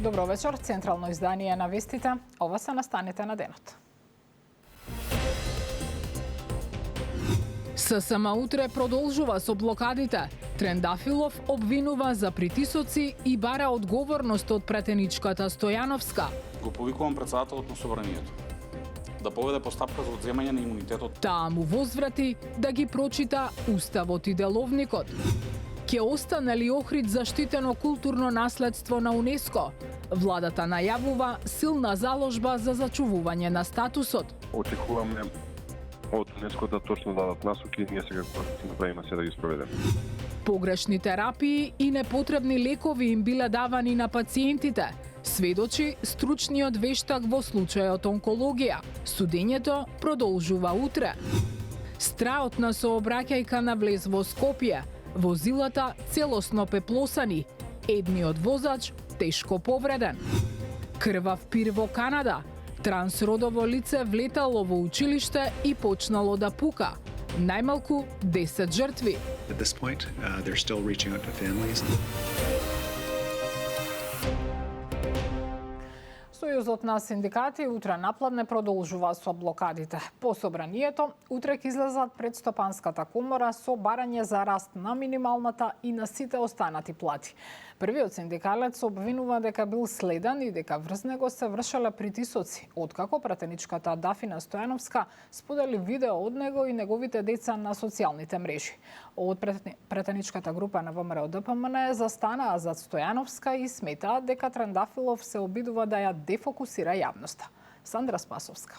Добро вечер, централно издание на вестите. Ова се настаните на денот. ССМ утре продолжува со блокадите. Трендафилов обвинува за притисоци и бара одговорност од претеничката Стојановска. Го повикувам председателот на Собранието да поведе постапка за одземање на имунитетот. Таа му возврати да ги прочита Уставот и Деловникот. Ке остане ли Охрид заштитено културно наследство на УНЕСКО? Владата најавува силна заложба за зачувување на статусот. Очекуваме од УНЕСКО да точно дадат насоки и ние сега ќе направиме се да ги спроведеме. Погрешни терапии и непотребни лекови им биле давани на пациентите, сведочи стручниот вештак во случајот онкологија. Судењето продолжува утре. Страот на сообраќајка на влез во Скопје. Возилата целосно пеплосани. Едниот возач тешко повреден. Крвав пир во Канада. Трансродово лице влетало во училиште и почнало да пука. Најмалку 10 жртви. At this point, they're still reaching out to families. Сојузот на синдикати утре напладне продолжува со блокадите. По Собранието, утре ќе излезат пред Стопанската комора со барање за раст на минималната и на сите останати плати. Првиот синдикалец обвинува дека бил следен и дека врз него се вршеле притисоци, откако пратеничката Дафина Стојановска сподели видео од него и неговите деца на социјалните мрежи. Од пратеничката група на ВМРО ДПМН застанаа зад Стојановска и сметаат дека Трендафилов се обидува да ја дефокусира јавноста. Сандра Спасовска.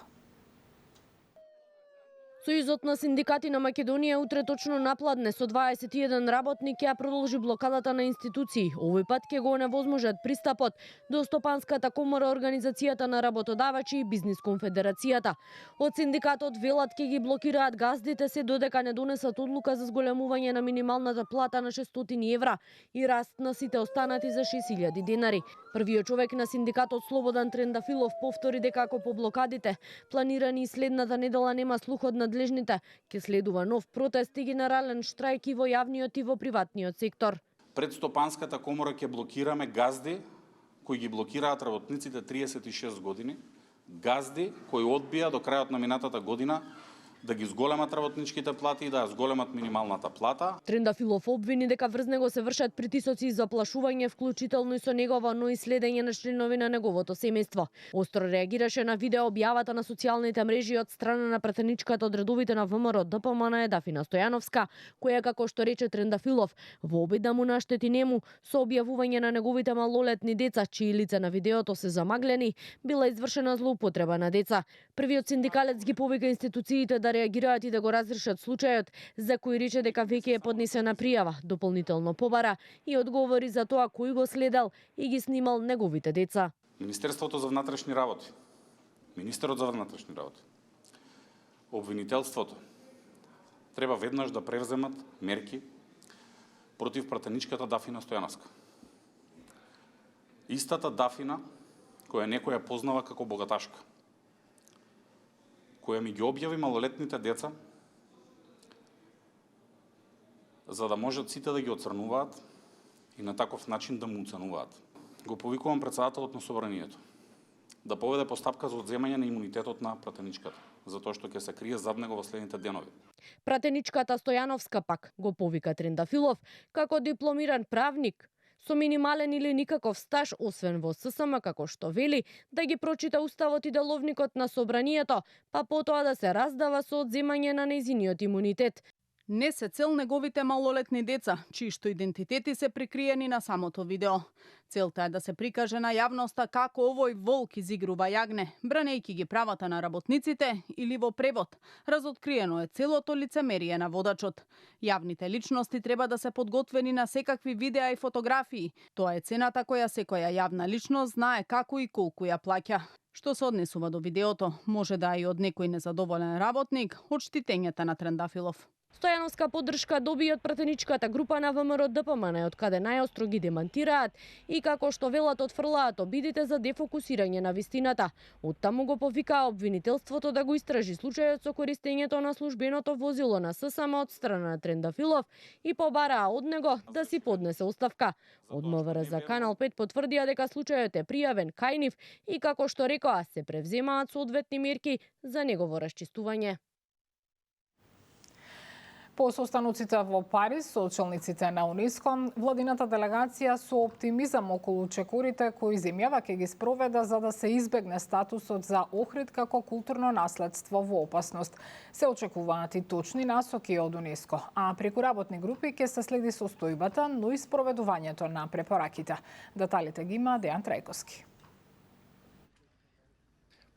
Сојузот на синдикати на Македонија утре точно напладне со 21 работник ќе продолжи блокадата на институции. Овој пат ќе го невозможат пристапот до Стопанската комора, Организацијата на работодавачи и Бизнис конфедерацијата. Од синдикатот велат ќе ги блокираат газдите се додека не донесат одлука за зголемување на минималната плата на 600 евра и раст на сите останати за 6000 денари. Првиот човек на синдикатот Слободан Трендафилов повтори дека ако по блокадите планирани и следната недела нема слух од надлежните, ќе следува нов протест и генерален штрајк и во јавниот и во приватниот сектор. Пред Стопанската комора ќе блокираме газди кои ги блокираат работниците 36 години, газди кои одбија до крајот на минатата година да ги зголемат работничките плати и да ја зголемат минималната плата. Трендафилов обвини дека врз него се вршат притисоци и заплашување, вклучително и со негово, но и следење на членови на неговото семејство. Остро реагираше на видео објавата на социјалните мрежи од страна на пратеничката од редовите на ВМРО ДПМН Дафина Стојановска, која, како што рече Трендафилов, во обид да му наштети нему со објавување на неговите малолетни деца, чии лица на видеото се замаглени, била извршена злоупотреба на деца. Првиот синдикалец ги повика институциите да реагираат и да го разрешат случајот, за кој рече дека веќе е поднесена пријава, дополнително побара и одговори за тоа кој го следел и ги снимал неговите деца. Министерството за внатрешни работи, министерот за внатрешни работи, обвинителството треба веднаш да превземат мерки против пратеничката Дафина Стојановска. Истата Дафина која некој ја познава како богаташка, која ми ги објави малолетните деца, за да можат сите да ги оцрнуваат и на таков начин да му уценуваат. Го повикувам председателот на Собранието да поведе постапка за одземање на имунитетот на пратеничката, затоа што ќе се крие зад него во следните денови. Пратеничката Стојановска пак го повика Трендафилов како дипломиран правник со минимален или никаков стаж, освен во ССМ, како што вели, да ги прочита Уставот и Деловникот на Собранието, па потоа да се раздава со одземање на нејзиниот имунитет. Не се цел неговите малолетни деца, чии што идентитети се прикриени на самото видео. Целта е да се прикаже на јавноста како овој волк изигрува јагне, бранејќи ги правата на работниците, или во превод, разоткриено е целото лицемерие на водачот. Јавните личности треба да се подготвени на секакви видеа и фотографии. Тоа е цената која секоја јавна личност знае како и колку ја плаќа. Што се однесува до видеото, може да е и од некој незадоволен работник од штитењата на Трендафилов. Стојановска поддршка доби од пратеничката група на ВМРО ДПМН, од каде најостро ги демантираат и како што велат отфрлаат обидите за дефокусирање на вистината. Оттаму го повикаа обвинителството да го истражи случајот со користењето на службеното возило на ССМ од страна на Трендафилов и побараа од него да си поднесе оставка. Од МВР за Канал 5 потврдија дека случајот е пријавен кај нив и како што рекоа се превземаат соодветни мерки за негово расчистување. По состаноците во Париз со челниците на УНЕСКО, владината делегација со оптимизам околу чекорите кои земјава ќе ги спроведа за да се избегне статусот за Охрид како културно наследство во опасност. Се очекуваат и точни насоки од УНЕСКО, а преку работни групи ќе се следи состојбата, но и спроведувањето на препораките. Деталите ги има Дејан Трајковски.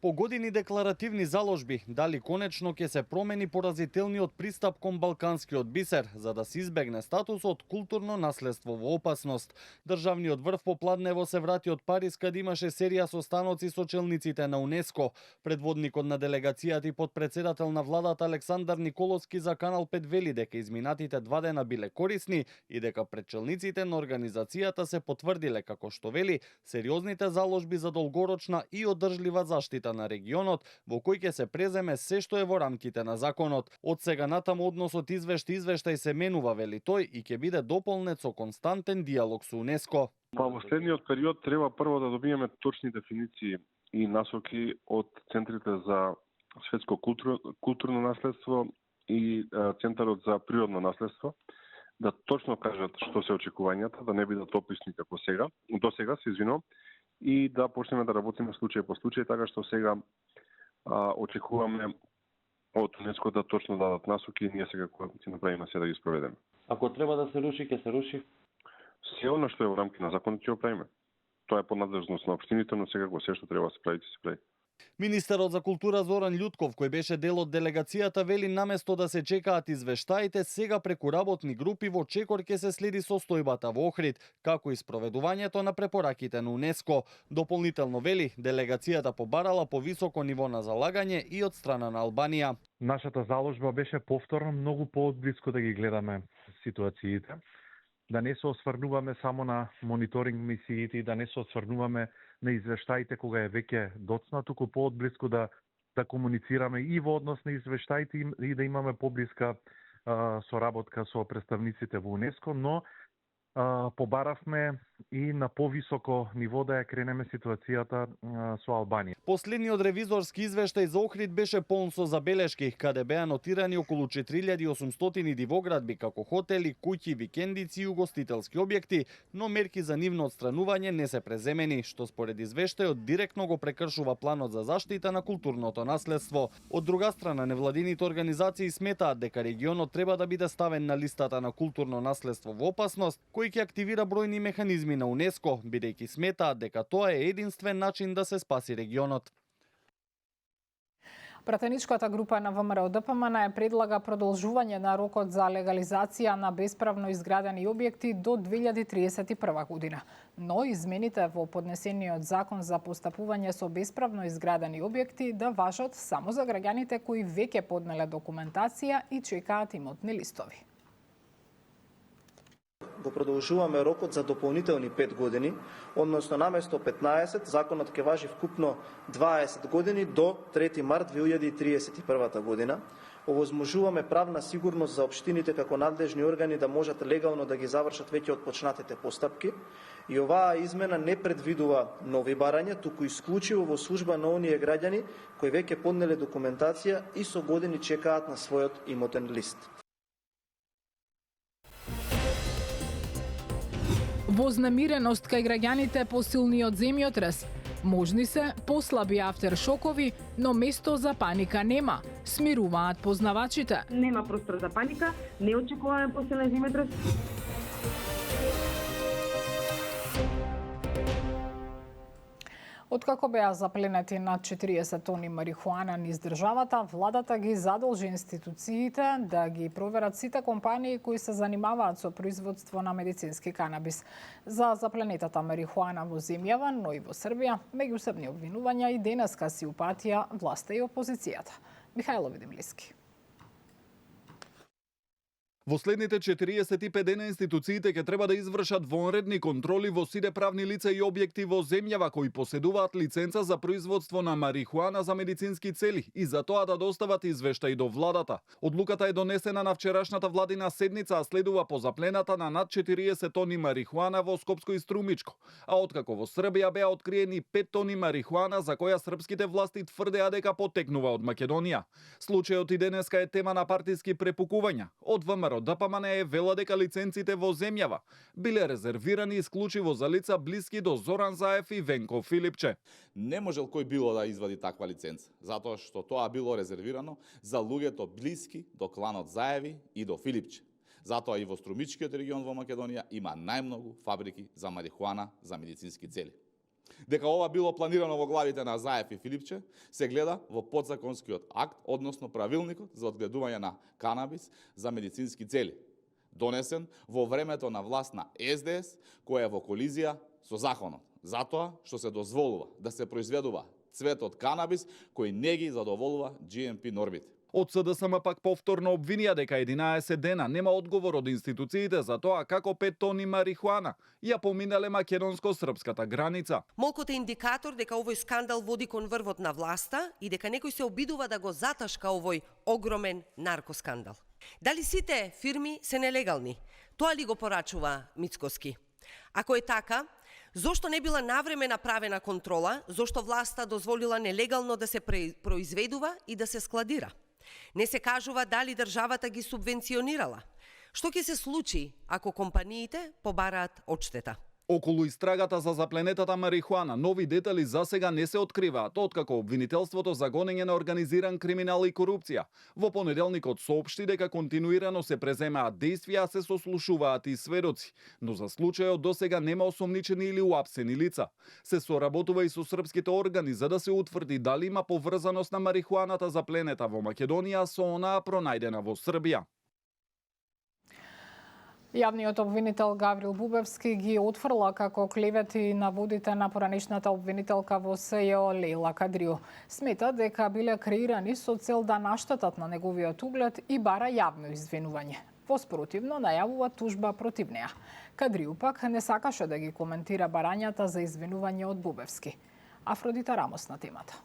По години декларативни заложби, дали конечно ќе се промени поразителниот пристап кон балканскиот бисер, за да се избегне статусот културно наследство во опасност. Државниот врв попладнево се врати од Париз, каде имаше серија состаноци со челниците на УНЕСКО. Предводникот на делегацијата и подпредседател на владата Александар Николовски за Канал 5 вели дека изминатите 2 дена биле корисни и дека пред челниците на организацијата се потврдиле, како што вели, сериозните заложби за долгорочна и одржлива заштита на регионот, во кој ќе се преземе се што е во рамките на законот. Од сега натаму односот извештај се менува, вели тој, и ќе биде дополнет со константен диалог со УНЕСКО. Во следниот период треба прво да добиеме точни дефиниции и насоки од центрите за светско културно наследство и Центарот за природно наследство, да точно кажат што се очекувањата, да не бидат описни како сега, до сега се извинувам, и да почнеме да работиме случај по случај, така што сега очекуваме од УНЕСКО да точно дадат насоки и ние сега кога ќе направиме се да ги спроведеме. Ако треба да се руши, ќе се руши. Се она што е во рамки на законот ќе го правиме. Тоа е по надлежност на општините, но сега се што треба да се прави, ќе се прави. Министерот за култура Зоран Љутков, кој беше дел од делегацијата, вели наместо да се чекаат извештаите, сега преку работни групи во чекор ќе се следи состојбата во Охрид, како и спроведувањето на препораките на УНЕСКО. Дополнително вели, делегацијата побарала повисоко ниво на залагање и од страна на Албанија. Нашата заложба беше повторно многу поотблиску да ги гледаме ситуациите, да не се осврнуваме само на мониторинг мисиите и да не се осврнуваме на извештаите кога е веќе доцна, туку поотблиску да комуницираме и во однос на извештаите и да имаме поблиска соработка со представниците во УНЕСКО, но побаравме и на повисоко ниво да ја кренеме ситуацијата со Албанија. Последниот ревизорски извештај за Охрид беше полн со забелешки, каде беа нотирани околу 4800 дивоградби како хотели, куќи, викендици и угостителски објекти, но мерки за нивно отстранување не се преземени, што според извештајот директно го прекршува планот за заштита на културното наследство. Од друга страна, невладините организации сметаат дека регионот треба да биде ставен на листата на културно наследство во опасност, кој ќе активира бројни механизми на УНЕСКО, бидејќи сметаат дека тоа е единствен начин да се спаси регионот. Пратеничката група на ВМРО ДПМН предлага продолжување на рокот за легализација на бесправно изградени објекти до 2031 година. Но измените во поднесениот закон за постапување со бесправно изградени објекти да важат само за граѓаните кои веќе поднеле документација и чекаат имотни листови. Го продолжуваме рокот за дополнителни 5 години, односно наместо 15, законот ќе важи вкупно 20 години до 3 март 2031 година. Овозможуваме правна сигурност за општините како надлежни органи да можат легално да ги завршат веќе отпочнатите постапки и оваа измена не предвидува нови барања, туку исклучиво во служба на оние граѓани кои веќе поднеле документација и со години чекаат на својот имотен лист. Вознемиреност кај граѓаните по силниот земјотрес. Можни се послаби афтершокови, но место за паника нема, смируваат познавачите. Нема простор за паника, не очекуваме посилен земјотрес. Откако беа запленети над 40 тони марихуана низ државата, владата ги задолжи институциите да ги проверат сите компании кои се занимаваат со производство на медицински канабис. За запленетата марихуана во земјава, но и во Србија, меѓусебни обвинувања и денеска си упатија власта и опозицијата. Михајло Видимлиски. Во следните 45 дена институциите ќе треба да извршат вонредни контроли во сите правни лица и објекти во земјава кои поседуваат лиценца за производство на марихуана за медицински цели и за тоа да достават извештаи до владата. Одлуката е донесена на вчерашната владина седница, а следува по заплената на над 40 тони марихуана во Скопско и Струмичко. А откако во Србија беа откриени 5 тони марихуана за која српските власти тврдеа дека потекнува од Македонија. Случајот и денеска е тема на партиски препукувања. Од ВМРО ДПМН вела дека лиценците во земјава биле резервирани исклучиво за лица блиски до Зоран Заев и Венко Филипче. Не можел кој било да извади таква лиценца, затоа што тоа било резервирано за луѓето блиски до кланот Заеви и до Филипче. Затоа и во Струмичкиот регион во Македонија има најмногу фабрики за марихуана за медицински цели. Дека ова било планирано во главите на Заев и Филипче, се гледа во подзаконскиот акт, односно правилникот за одгледување на канабис за медицински цели, донесен во времето на власт на СДС, која е во колизија со законот, затоа што се дозволува да се произведува цветот канабис кој не ги задоволува GMP нормите. Од СДСМ пак повторно обвинија дека 11 дена нема одговор од институциите за тоа како 5 тони марихуана ја поминале македонско-српската граница. Молкот е индикатор дека овој скандал води кон врвот на власта и дека некој се обидува да го заташка овој огромен наркоскандал. Дали сите фирми се нелегални? Тоа ли го порачува Мицкоски? Ако е така, зошто не била навреме направена контрола, зошто власта дозволила нелегално да се произведува и да се складира? Не се кажува дали државата ги субвенционирала. Што ќе се случи ако компаниите побараат одштета? Околу истрагата за запленетата марихуана нови детали засега не се откриваат, откако обвинителството за гонење на организиран криминал и корупција во понеделникот соопшти дека континуирано се преземаат действија, а се сослушуваат и сведоци, но за случајот досега нема осомничени или уапсени лица. Се соработува и со српските органи за да се утврди дали има поврзаност на марихуаната запленета во Македонија со онаа пронајдена во Србија. Јавниот обвинител Гаврил Бубевски ги отфрла како клевети наводите на поранешната обвинителка во СЈО Лејла Кадриу. Смета дека биле креирани со цел да наштетат на неговиот углед и бара јавно извинување. Воспротивно најавува тужба против неа. Кадриу пак не сакаше да ги коментира барањата за извинување од Бубевски. Афродита Рамос на темата.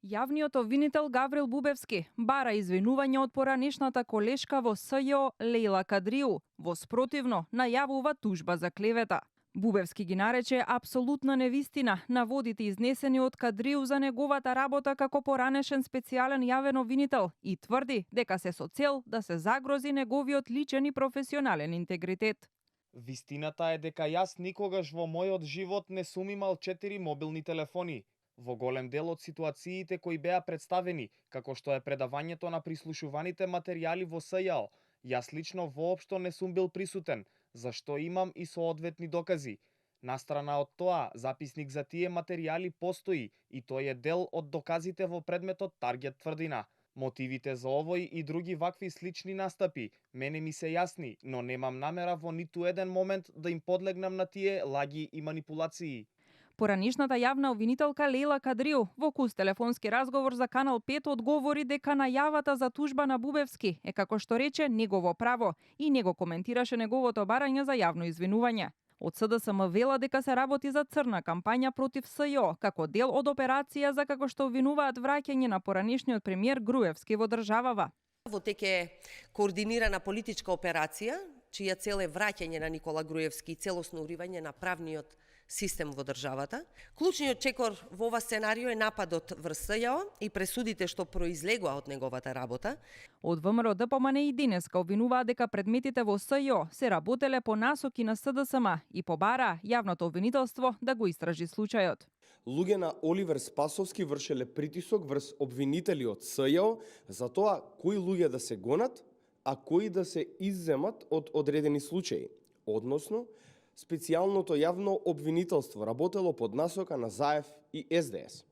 Јавниот обвинител Гаврил Бубевски бара извинување од поранешната колешка во СЈО Лејла Кадриу. Воспротивно најавува тужба за клевета. Бубевски ги нарече апсолутна невистина наводите изнесени од Кадриу за неговата работа како поранешен специјален јавен обвинител и тврди дека се со цел да се загрози неговиот личен и професионален интегритет. Вистината е дека јас никогаш во мојот живот не сум имал 4 мобилни телефони. Во голем дел од ситуациите кои беа представени, како што е предавањето на прислушуваните материјали во СЈО, јас лично воопшто не сум бил присутен, зашто имам и соодветни докази. Настрана од тоа, записник за тие материјали постои и тој е дел од доказите во предметот Таргет тврдина. Мотивите за овој и други вакви слични настапи мене ми се јасни, но немам намера во ниту еден момент да им подлегнам на тие лаги и манипулации. Поранешната јавна обвинителка Лејла Кадриу во кус телефонски разговор за Канал 5 одговори дека најавата за тужба на Бубевски е, како што рече, негово право и не го коментираше неговото барање за јавно извинување. Од СДСМ вела дека се работи за црна кампања против СЈО, како дел од операција за, како што обвинуваат, враќање на поранешниот премиер Груевски во државава. Во теке координирана политичка операција, чија цел е враќање на Никола Груевски и целосно уривање на правниот систем во државата. Клучниот чекор во ова сценарио е нападот врз СЈО и пресудите што произлегува од неговата работа. Од ВМРО ДПМН и денеска обвинуваат дека предметите во СЈО се работеле по насоки на СДСМ и побара јавното обвинителство да го истражи случајот. Луѓе на Оливер Спасовски вршеле притисок врз обвинители од СЈО за тоа кои луѓе да се гонат, а кои да се изземат од одредени случаи. Односно, специјалното јавно обвинителство работело под насока на Заев и СДС.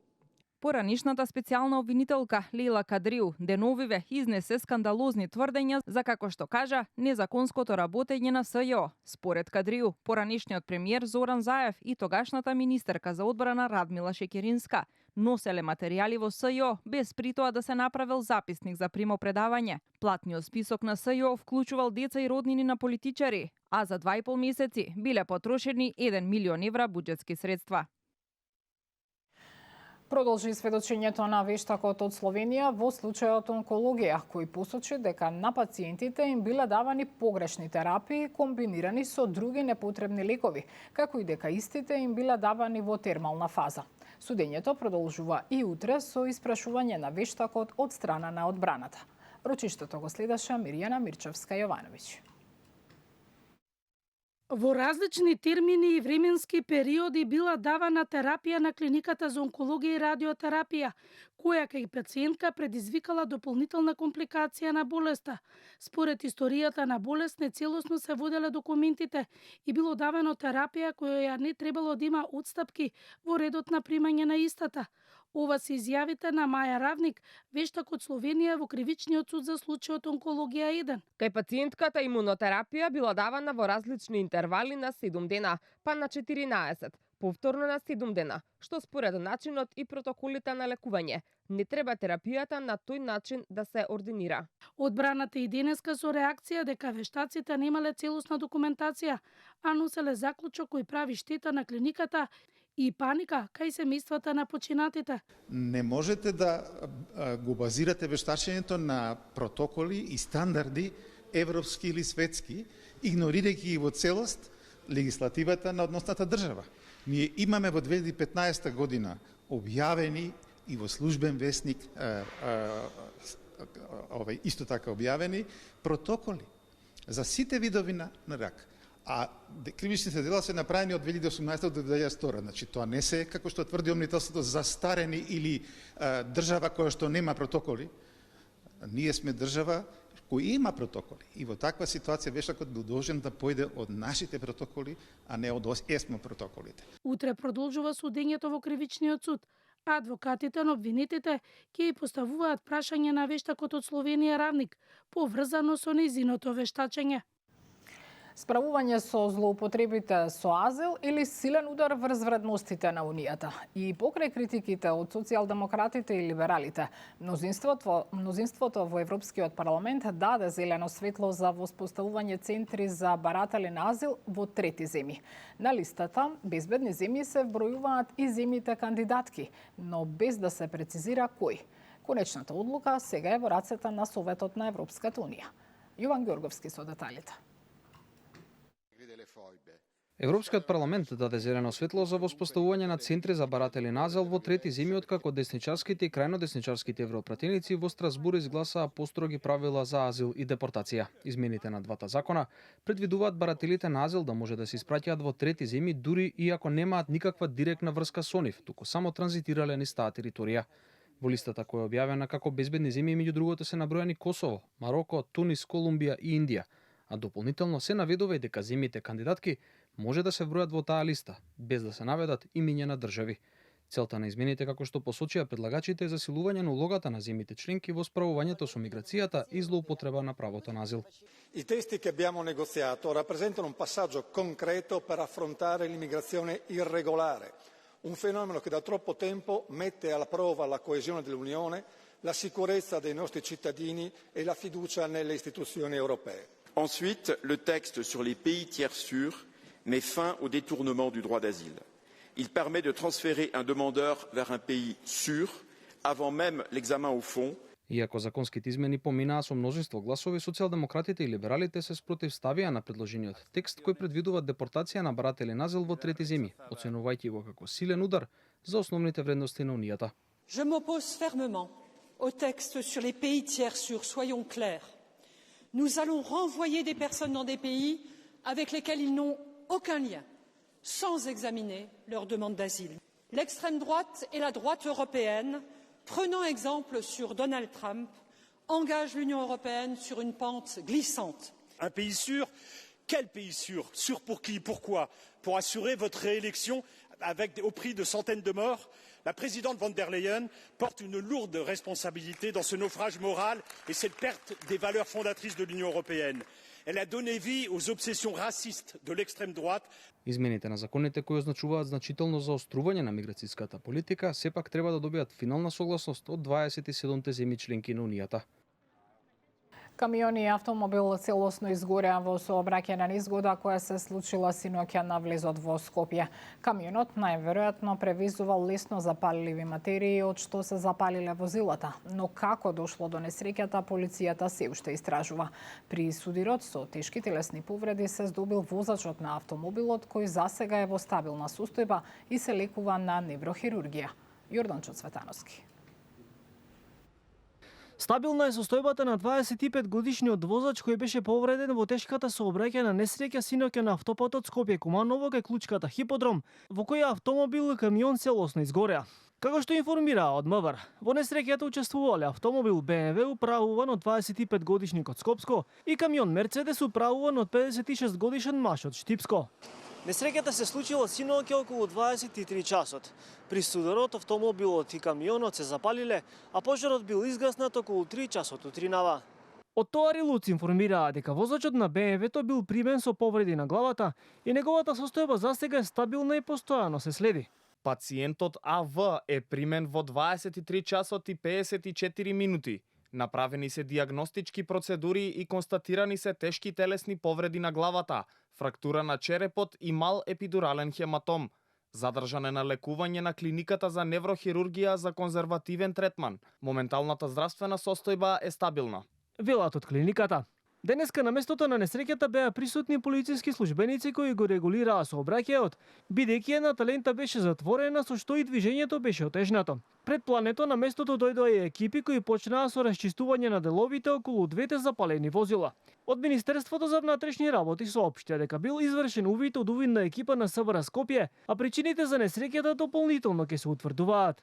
Поранешната специјална обвинителка Лејла Кадриу деновиве изнесе скандалозни тврдења за, како што кажа, незаконското работење на СЈО. Според Кадриу, поранешниот премиер Зоран Заев и тогашната министерка за одбрана Радмила Шекеринска Носеле материјали во СЈО без при тоа да се направил записник за примопредавање. Платниот список на СЈО вклучувал деца и роднини на политичари, а за 2,5 месеци биле потрошени 1 милион евра буџетски средства. Продолжи сведочењето на вештакот од Словенија во случајот онкологија, кој посочи дека на пациентите им биле давани погрешни терапии комбинирани со други непотребни лекови, како и дека истите им биле давани во термална фаза. Судењето продолжува и утре со испрашување на вештакот од страна на одбраната. Рочиштето го следеше Мирјана Мирчевска-Јовановиќ. Во различни термини и временски периоди била давана терапија на клиниката за онкологија и радиотерапија, која кај пациентка предизвикала дополнителна компликација на болеста. Според историјата на болест нецелосно се воделе документите и било давано терапија која не требало да има отстапки во редот на примање на истата. Ова се изјавите на Маја Равник, вештак од Словенија во кривичниот суд за случајот онкологија 1. Кај пациентката имунотерапија била давана во различни интервали на 7 дена, па на 14, повторно на 7 дена, што според начинот и протоколите на лекување. Не треба терапијата на тој начин да се ординира. Одбраната и денеска со реакција дека вештаците немале целосна документација, а носеле заклучок кој прави штета на клиниката и паника кај семејствата на починатите. Не можете да го базирате вештачењето на протоколи и стандарди европски или светски, игнорирајќи ги во целост легислативата на односната држава. Ние имаме во 2015 година објавени и во службен весник исто така објавени протоколи за сите видови на рак. А кривичните дела се направени од 2018 до 2002. Значи, тоа не се, како што тврди обвинителството, застарени или држава која што нема протоколи. Ние сме држава која има протоколи. И во таква ситуација вештакот бил должен да појде од нашите протоколи, а не од ЕСМО протоколите. Утре продолжува судењето во кривичниот суд. Адвокатите на обвинетите ќе и поставуваат прашање на вештакот од Словенија Равник, поврзано со нејзиното вештачење. Справување со злоупотребите со азил или силен удар врз вредностите на Унијата. И покрај критиките од социјалдемократите и либералите, мнозинството во Европскиот парламент даде зелено светло за воспоставување центри за баратели на азил во трети земји. На листата безбедни земји се вбројуваат и земјите кандидатки, но без да се прецизира кои. Конечната одлука сега е во рацете на Советот на Европската Унија. Јован Ѓорговски со деталите. Европскиот парламент даде зелено светло за воспоставување на центри за баратели на азил во трети земји, откако десничарските и крајно десничарските европратеници во Страсбур изгласаа построги правила за азил и депортација. Измените на двата закона предвидуваат барателите на азил да може да се испраќаат во трети земји дури и ако немаат никаква директна врска со нив, туку само транзитирале низ таа територија. Во листата која е објавена како безбедни земји меѓу другото се набројани Косово, Мароко, Тунис, Колумбија и Индија, а дополнително се наведува и дека земјите кандидатки може да се вбројат во таа листа, без да се наведат имиња на држави. Целта на измените, како што посочија предлагачите, е засилување на улогата на земјите членки во справувањето со миграцијата и злоупотреба на правото на азил. I testi che abbiamo negoziato rappresentano un passaggio concreto per affrontare l'immigrazione irregolare, un fenomeno che da troppo tempo mette alla prova la coesione dell'Unione, la sicurezza dei nostri cittadini e la fiducia nelle istituzioni europee. Ensuite, le texte sur les pays tiers sûrs met fin au détournement du droit d'asile. Il permet de transférer un demandeur vers un pays sûr avant même l'examen au fond. Иако законските измени поминаа со множество гласови, социјалдемократите и либералите се спротивставија на предложениот текст кој предвидува депортација на баратели на азил во трети земји, оценувајќи го како силен удар за основните вредности на Унијата. Je m'oppose fermement au texte sur les pays tiers sûrs, soyons clairs. Nous allons renvoyer des personnes dans des pays avec lesquels ils n'ont aucun lien, sans examiner leur demande d'asile. L'extrême droite et la droite européenne, prenant exemple sur Donald Trump, engagent l'Union européenne sur une pente glissante. Un pays sûr? Quel pays sûr? Sûr pour qui? Pourquoi? Pour assurer votre réélection au prix de centaines de morts? La présidente von der Leyen porte une lourde responsabilité dans ce naufrage moral et cette perte des valeurs fondatrices de l'Union européenne. Elle a donné vie aux obsessions racistes de l'extrême droite. Измените на законите кои означуваат значително заострување на миграцијската политика сепак треба да добијат финална согласност од 27 земји членки на Унијата. Камион и автомобил целосно изгореа во сообраќајна незгода која се случила синоќа на влезот во Скопје. Камионот најверојатно превезувал лесно запалливи материи од што се запалиле возилата, но како дошло до несреќата полицијата се уште истражува. При судирот со тешки телесни повреди се здобил возачот на автомобилот кој засега е во стабилна состојба и се лекува на неврохирургија. Јорданчо Цветановски. Стабилна е состојбата на 25 годишниот возач кој беше повреден во тешката сообраќајна несреќа синоќа на автопатот Скопје-Куманово кај клучката Хиподром, во која автомобил и камион целосно изгореа. Како што информираа од МВР, во несреќата учествувале автомобил BMW управуван од 25 годишникот Скопско и камион Мерцедес управуван од 56 годишен маж од Штипско. Несреќата се случила синоќа околу 23 часот. При сударот автомобилот и камионот се запалиле, а пожарот бил изгаснат околу 3 часот утринава. Од Товари Луц информираа дека возачот на BMW-то бил примен со повреди на главата и неговата состојба застега е стабилна и постојано се следи. Пациентот АВ е примен во 23 часот и 54 минути. Направени се диагностички процедури и констатирани се тешки телесни повреди на главата, фрактура на черепот и мал епидурален хематом. Задржан е на лекување на клиниката за неврохирургија за конзервативен третман. Моменталната здравствена состојба е стабилна. Велат од клиниката. Денеска на местото на несреќата беа присутни полициски службеници кои го регулираа сообраќајот, бидејќи едната лента беше затворена со што и движењето беше отежнато. Пред плането на местото дојдоа и екипи кои почнаа со расчистување на деловите околу двете запалени возила. Од Министерството за внатрешни работи соопштија дека бил извршен увид од увидна екипа на СВР Скопје, а причините за несреќата дополнително ќе се утврдуваат.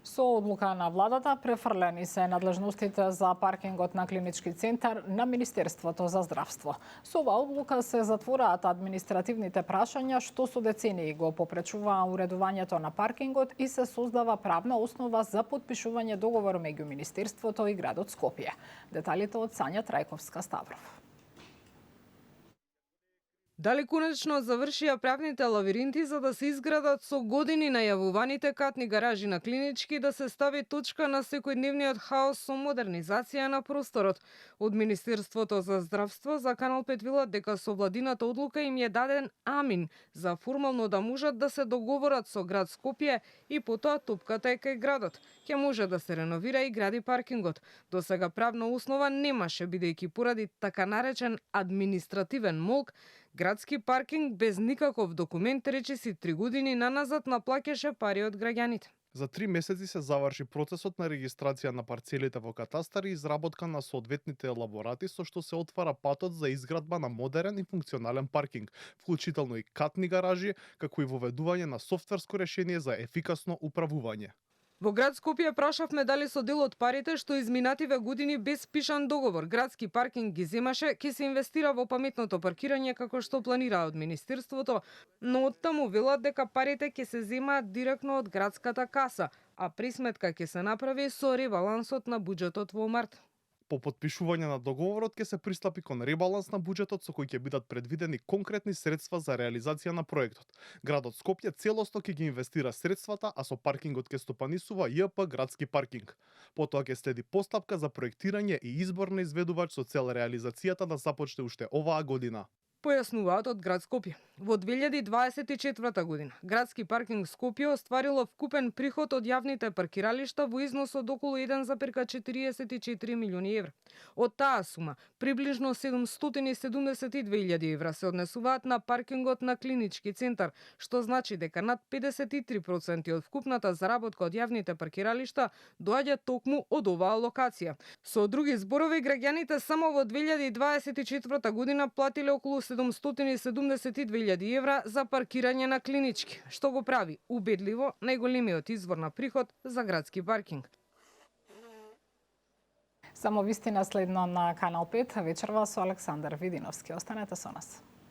Со одлука на владата префрлени се надлежностите за паркингот на клинички центар на Министерството за здравство. Со оваа одлука се затвораат административните прашања што со децении го попречуваа уредувањето на паркингот и се создава правна основа за подпишување договор меѓу Министерството и градот Скопје. Деталите од Сања Трајковска-Ставров. Дали конечно завршија правните лавиринти за да се изградат со години најавуваните катни гаражи на клинички да се стави точка на секојдневниот хаос со модернизација на просторот. Од Министерството за здравство за Канал 5 велат дека со владината одлука им е даден амин за формално да можат да се договорат со град Скопје и потоа топката е кај градот. Ќе може да се реновира и гради паркингот. До сега правна основа немаше бидејќи поради така наречен административен молк, градски паркинг без никаков документ речиси 3 години наназад наплаќаше пари од граѓаните. За 3 месеци се заврши процесот на регистрација на парцелите во катастар и изработка на соодветните елаборати со што се отвара патот за изградба на модерен и функционален паркинг, вклучително и катни гаражи, како и воведување на софтверско решение за ефикасно управување. Во град Скопје прашавме дали со дел од парите што изминативе години без пишан договор градски паркинг ги земаше, ќе се инвестира во паметното паркирање како што планира од Министерството, но оттаму велат дека парите ќе се земаат директно од градската каса, а присметка ќе се направи со ребалансот на буџетот во март. По подпишување на договорот ќе се пристапи кон ребаланс на буџетот со кој ќе бидат предвидени конкретни средства за реализација на проектот. Градот Скопје целосно ќе ги инвестира средствата, а со паркингот ќе стопанисува ЈП градски паркинг. Потоа ќе следи постапка за проектирање и избор на изведувач со цел реализацијата да започне уште оваа година. Појаснуваат од град Скопје. Во 2024 година градски паркинг Скопје остварило вкупен приход од јавните паркиралишта во износ од околу 1,44 милиони евра. Од таа сума, приближно 772.000 евра се однесуваат на паркингот на клинички центар, што значи дека над 53% од вкупната заработка од јавните паркиралишта доаѓа токму од оваа локација. Со други зборови, граѓаните само во 2024 година платиле околу 772.000 евра за паркирање на клинички, што го прави убедливо најголемиот извор на приход за градски паркинг. Само вистина следно на Канал 5 вечерва со Александар Видиновски. Останете со нас.